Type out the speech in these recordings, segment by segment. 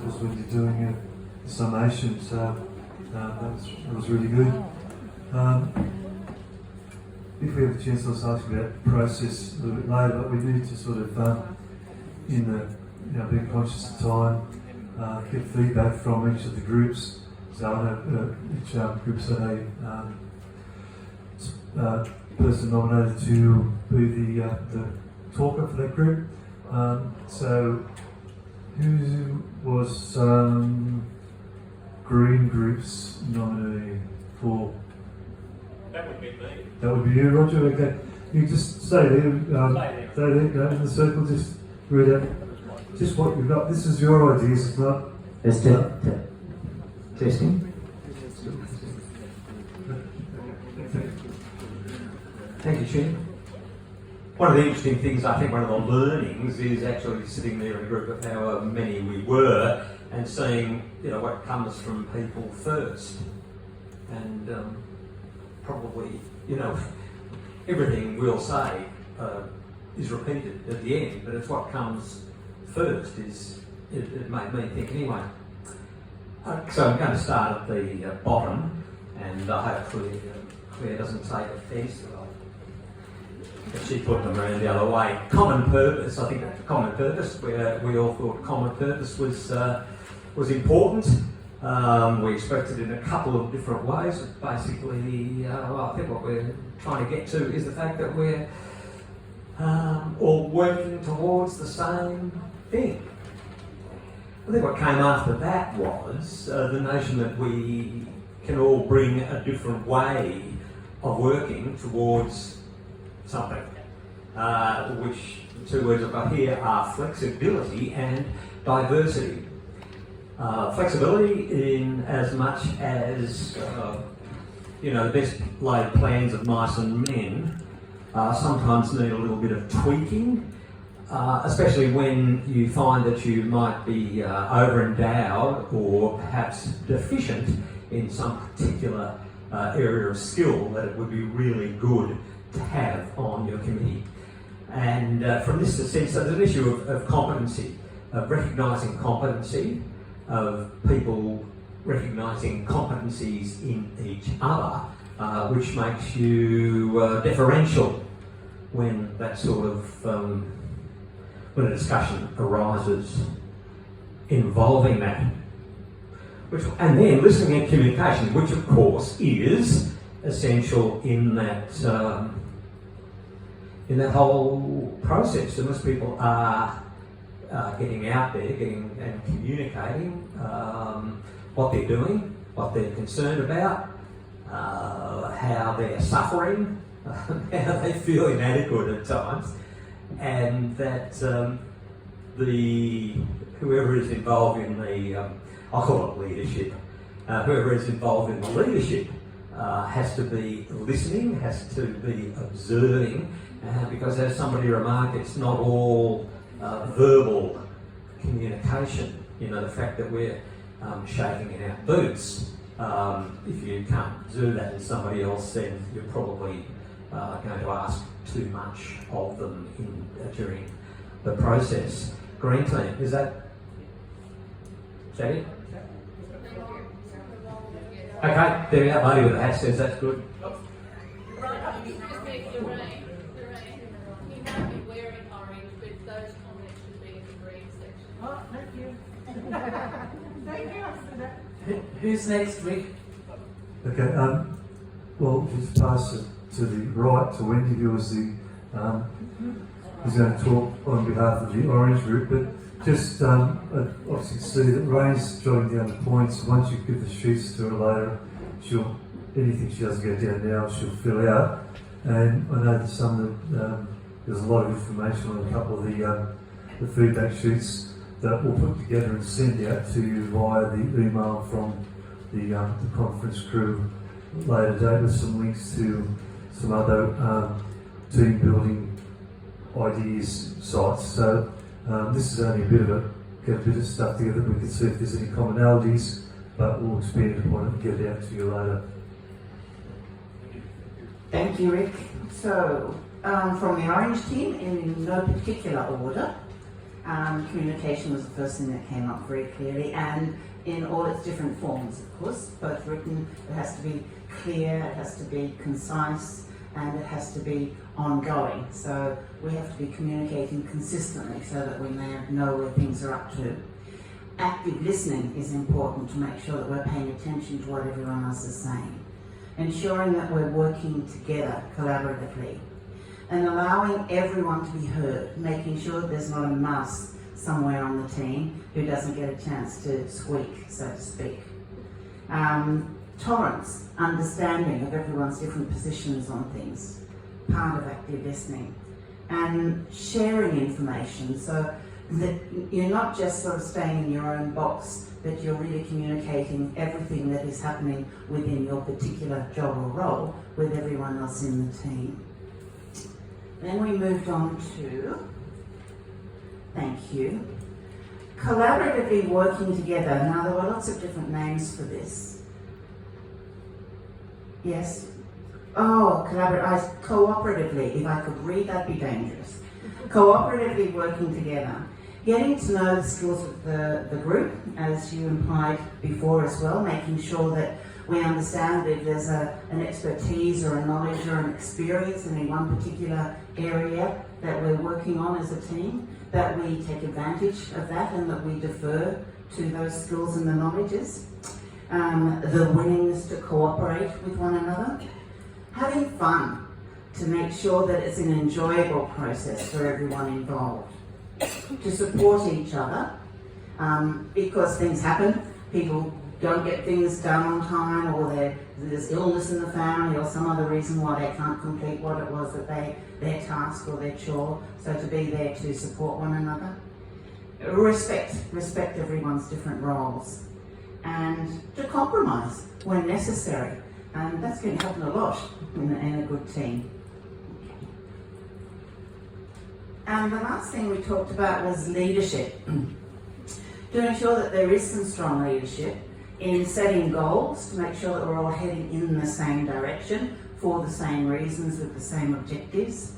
was when you're doing a summation, so that was really good. If we have a chance, I'll ask you about the process a little bit later, but we need to sort of, being conscious of time, get feedback from each of the groups. So I know each group's had a person nominated to be the talker for that group. So who was Green Group's nominee for? That would be me. That would be you, Roger. Okay. You just stay there. Stay there. Go in the circle. Just read out. Just what you've got. This is your ideas. It's not. Testing. Thank you, Chair. One of the interesting things, I think one of the learnings is actually sitting there in a group of however many we were and seeing, what comes from people first. And probably, everything we'll say is repeated at the end, but it's what comes first it made me think anyway. So I'm going to start at the bottom, and hopefully Claire doesn't take offence that she put them around the other way. Common purpose, I think that's a common purpose, where we all thought common purpose was important. We expressed it in a couple of different ways. Basically, I think what we're trying to get to is the fact that we're all working towards the same thing. I think what came after that was the notion that we can all bring a different way of working towards something, which the two words I've got here are flexibility and diversity. Flexibility in as much as, the best laid plans of mice and men sometimes need a little bit of tweaking, especially when you find that you might be over-endowed or perhaps deficient in some particular area of skill that it would be really good to have on your committee. And from this sense, there's an issue of competency, of recognising competency, of people recognising competencies in each other, which makes you deferential when that sort of, when a discussion arises involving that. And then listening and communication, which of course is essential in that whole process. Unless people are getting out there, and communicating what they're doing, what they're concerned about, how they're suffering, how they feel inadequate at times, and that whoever is involved in the, I'll call it leadership, whoever is involved in the leadership has to be listening, has to be observing, because as somebody remarked, it's not all verbal communication. The fact that we're shaking in our boots, if you can't do that to somebody else, then you're probably going to ask too much of them during the process. Green team, is that it? Okay, there we are. Lady with the hat says that's good. Who's next, Rick? Okay, well, just pass it to the right to Wendy, who was the, who's going to talk on behalf of the Orange Group, but just obviously see that Ray's jotting down the points. Once you give the sheets to her later, anything she doesn't get down now, she'll fill out. And I know that there's a lot of information on a couple of the feedback sheets that we'll put together and send out to you via the email from the conference crew later date, with some links to some other team building ideas sites. So this is only get a bit of stuff together. We can see if there's any commonalities, but we'll expand upon it and get it out to you later. Thank you, Rick. So, from the Orange team, in no particular order, Communication was the first thing that came up very clearly, and in all its different forms, of course, both written. It has to be clear, it has to be concise, and it has to be ongoing. So we have to be communicating consistently so that we may know where things are up to. Active listening is important to make sure that we're paying attention to what everyone else is saying. Ensuring that we're working together collaboratively. And allowing everyone to be heard, making sure there's not a mouse somewhere on the team who doesn't get a chance to squeak, so to speak. Tolerance, understanding of everyone's different positions on things, part of active listening. And sharing information, so that you're not just sort of staying in your own box, but you're really communicating everything that is happening within your particular job or role with everyone else in the team. Then we moved on to, thank you, collaboratively working together. Now there were lots of different names for this. Yes? Oh, cooperatively. If I could read, that'd be dangerous. Cooperatively working together. Getting to know the skills of the group, as you implied before as well, making sure that we understand that if there's an expertise or a knowledge or an experience in any one particular area that we're working on as a team, that we take advantage of that and that we defer to those skills and the knowledges. The willingness to cooperate with one another. Having fun to make sure that it's an enjoyable process for everyone involved. To support each other, because things happen, people don't get things done on time, or there's illness in the family or some other reason why they can't complete what it was that their task or their chore, so to be there to support one another. Respect everyone's different roles, and to compromise when necessary, and that's going to happen a lot in a good team. And the last thing we talked about was leadership. To ensure that there is some strong leadership in setting goals, to make sure that we're all heading in the same direction for the same reasons with the same objectives.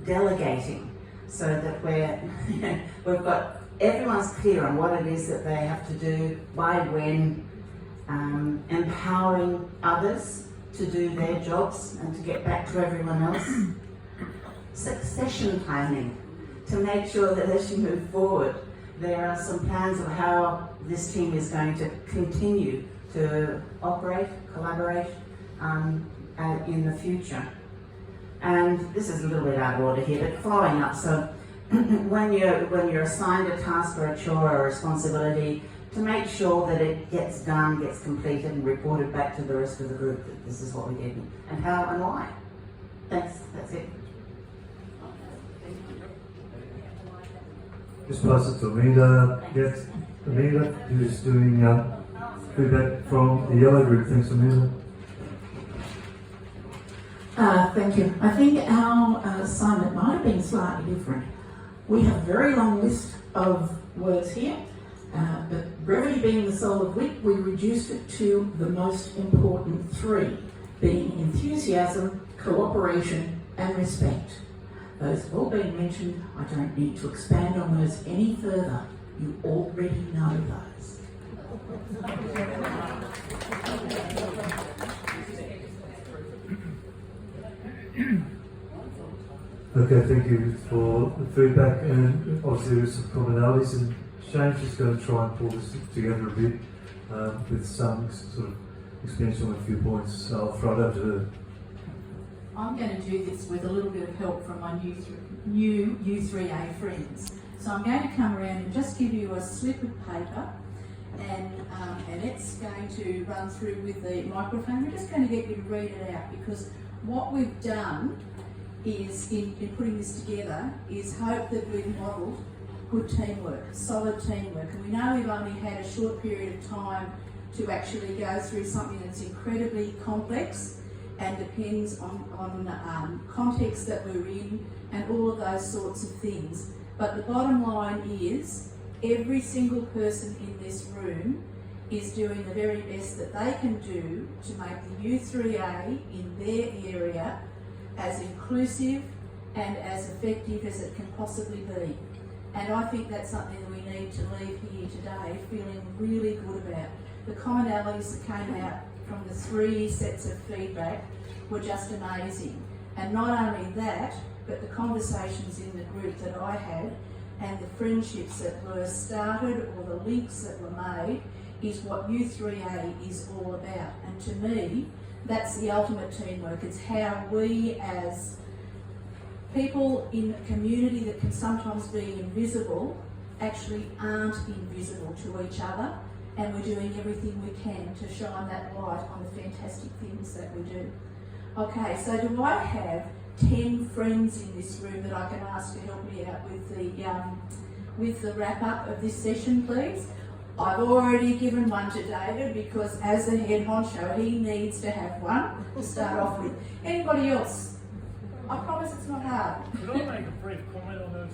Delegating, so that we've got everyone's clear on what it is that they have to do, by when, empowering others to do their jobs and to get back to everyone else. Succession planning, to make sure that as you move forward, there are some plans of how this team is going to continue to operate, collaborate in the future. And this is a little bit out of order here, but following up, so when you're assigned a task or a chore or a responsibility, to make sure that it gets done, gets completed and reported back to the rest of the group that this is what we did and how and why. Thanks, that's it. Just pass it to Amanda. Yes, Amanda, who's doing feedback from the yellow group. Thanks, Amanda. Thank you. I think our assignment might have been slightly different. We have a very long list of words here, but brevity being the soul of wit, we reduced it to the most important three, being enthusiasm, cooperation, and respect. Those have all been mentioned. I don't need to expand on those any further. You already know those. Okay, thank you for the feedback, and obviously there's some commonalities, and Shane's just going to try and pull this together a bit with some sort of expansion on a few points. So I'll throw it over to her. I'm going to do this with a little bit of help from my new U3A friends. So I'm going to come around and just give you a slip of paper, and it's going to run through with the microphone. We're just going to get you to read it out, because what we've done is, in putting this together, is hope that we've modelled good teamwork, solid teamwork. And we know we've only had a short period of time to actually go through something that's incredibly complex and depends on context that we're in and all of those sorts of things. But the bottom line is, every single person in this room is doing the very best that they can do to make the U3A in their area as inclusive and as effective as it can possibly be. And I think that's something that we need to leave here today feeling really good about. The commonalities that came out from the 3 sets of feedback were just amazing. And not only that, but the conversations in the group that I had and the friendships that were started or the links that were made is what U3A is all about. And to me, that's the ultimate teamwork. It's how we as people in a community that can sometimes be invisible actually aren't invisible to each other, and we're doing everything we can to shine that light on the fantastic things that we do. Okay, so do I have 10 friends in this room that I can ask to help me out with the wrap up of this session, please? I've already given one to David because as the head honcho, he needs to have one to start off with. Anybody else? I promise it's not hard. Could I make a brief comment on this?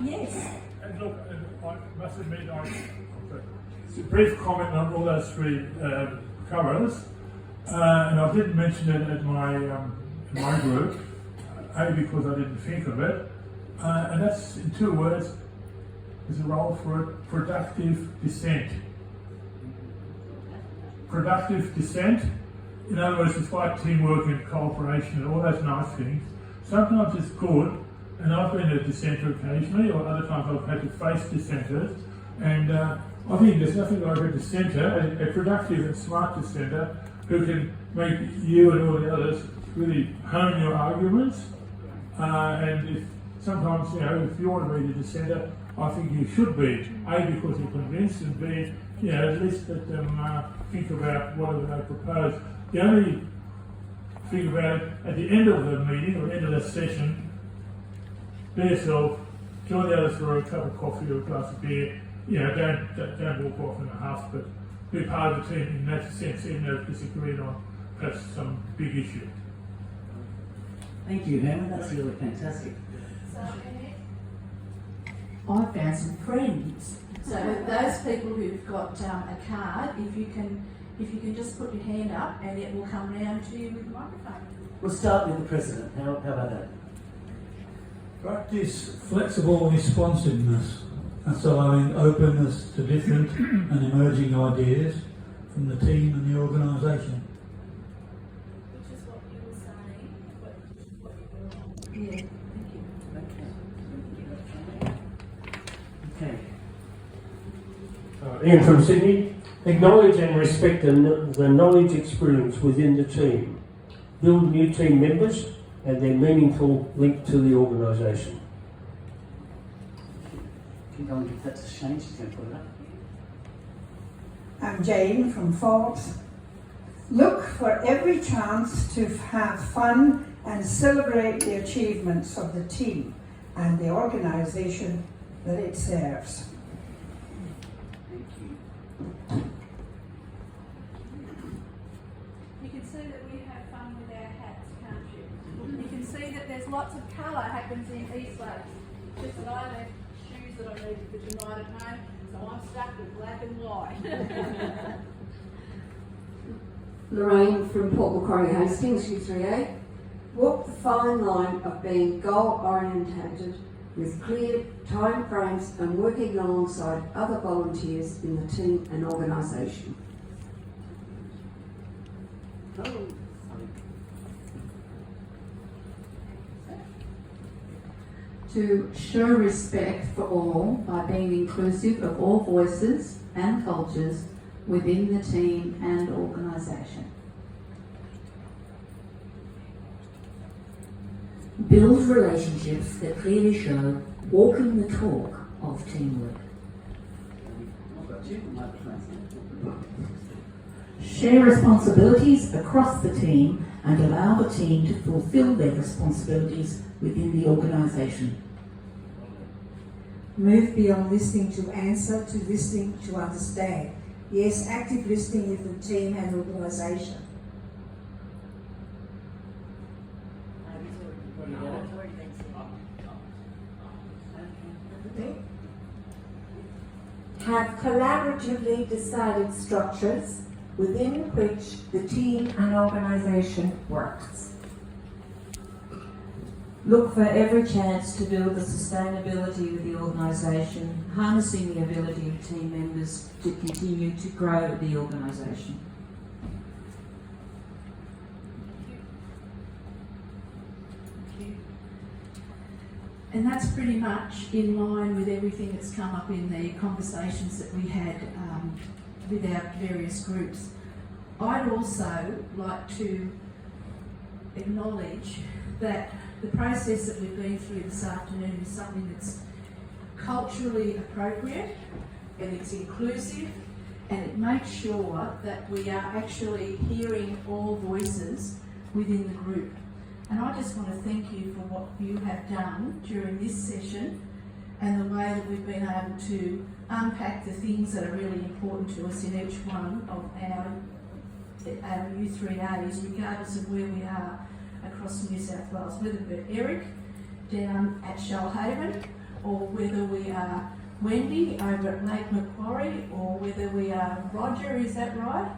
Yes. And look, I must admit, it's a brief comment on all those 3 covers, and I didn't mention it at my group, A, because I didn't think of it, and that's in 2 words. There's a role for productive dissent. Productive dissent, in other words, it's like teamwork and cooperation and all those nice things. Sometimes it's good, and I've been a dissenter occasionally, or other times I've had to face dissenters, and I think there's nothing like a dissenter, a productive and smart dissenter, who can make you and all the others really hone your arguments, and if sometimes, if you want to be the dissenter, I think you should be, A, because you're convinced, and B, at least let them think about whatever they propose. The only thing about it, at the end of the meeting, or end of the session, be yourself, join the others for a cup of coffee or a glass of beer. Don't walk off in a huff, but be part of the team in that sense, even though disagreeing on perhaps some big issue. Thank you, Hannah. That's really fantastic. I found some friends. So those people who've got a card, if you can just put your hand up and it will come round to you with the microphone. We'll start with the President. How about that? Practice flexible responsiveness. That's allowing openness to different and emerging ideas from the team and the organisation. Which is what you were saying. Yeah, thank you. Okay. Ian from Sydney. Acknowledge and respect the knowledge experience within the team. Build new team members and their meaningful link to the organisation. Can you go and give that to Shane? She's going to put it up. I'm Jane from Forbes. Look for every chance to have fun and celebrate the achievements of the team and the organisation that it serves. Thank you. You can see that we have fun with our hats, can't you? You can see that there's lots of colour happens in Eastlakes. Just that I left shoes that I needed for tonight at home, so I'm stuck with black and white. Lorraine from Port Macquarie Hastings, U3A. Walk the fine line of being goal-orientated with clear time frames and working alongside other volunteers in the team and organisation. To show respect for all by being inclusive of all voices and cultures within the team and organisation. Build relationships that clearly show walking the talk of teamwork. Share responsibilities across the team and allow the team to fulfil their responsibilities within the organisation. Move beyond listening to answer to listening to understand. Yes, active listening with the team and organisation. Have collaboratively decided structures within which the team and organisation works. Look for every chance to build the sustainability of the organisation, harnessing the ability of team members to continue to grow the organisation. And that's pretty much in line with everything that's come up in the conversations that we had with our various groups. I'd also like to acknowledge that the process that we've been through this afternoon is something that's culturally appropriate and it's inclusive, and it makes sure that we are actually hearing all voices within the group. And I just want to thank you for what you have done during this session and the way that we've been able to unpack the things that are really important to us in each one of our U3As, regardless of where we are across New South Wales, whether we're Eric down at Shellhaven, or whether we are Wendy over at Lake Macquarie, or whether we are Roger, is that right?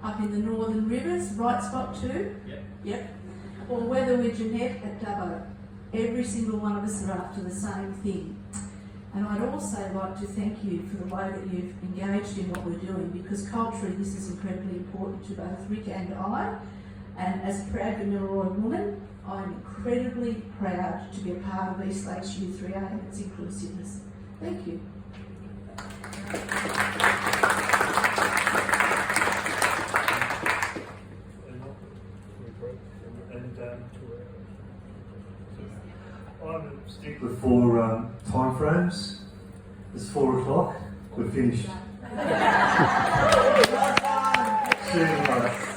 Up in the Northern Rivers, right spot too? Yep. Or whether we're Jeanette at Dubbo. Every single one of us are after the same thing. And I'd also like to thank you for the way that you've engaged in what we're doing, because culturally this is incredibly important to both Rick and I. And as a proud Gamilaroi woman, I'm incredibly proud to be a part of Eastlakes U3A and its inclusiveness. Thank you. I'm going to stick with 4 time frames. It's 4 o'clock. We're finished. See you later.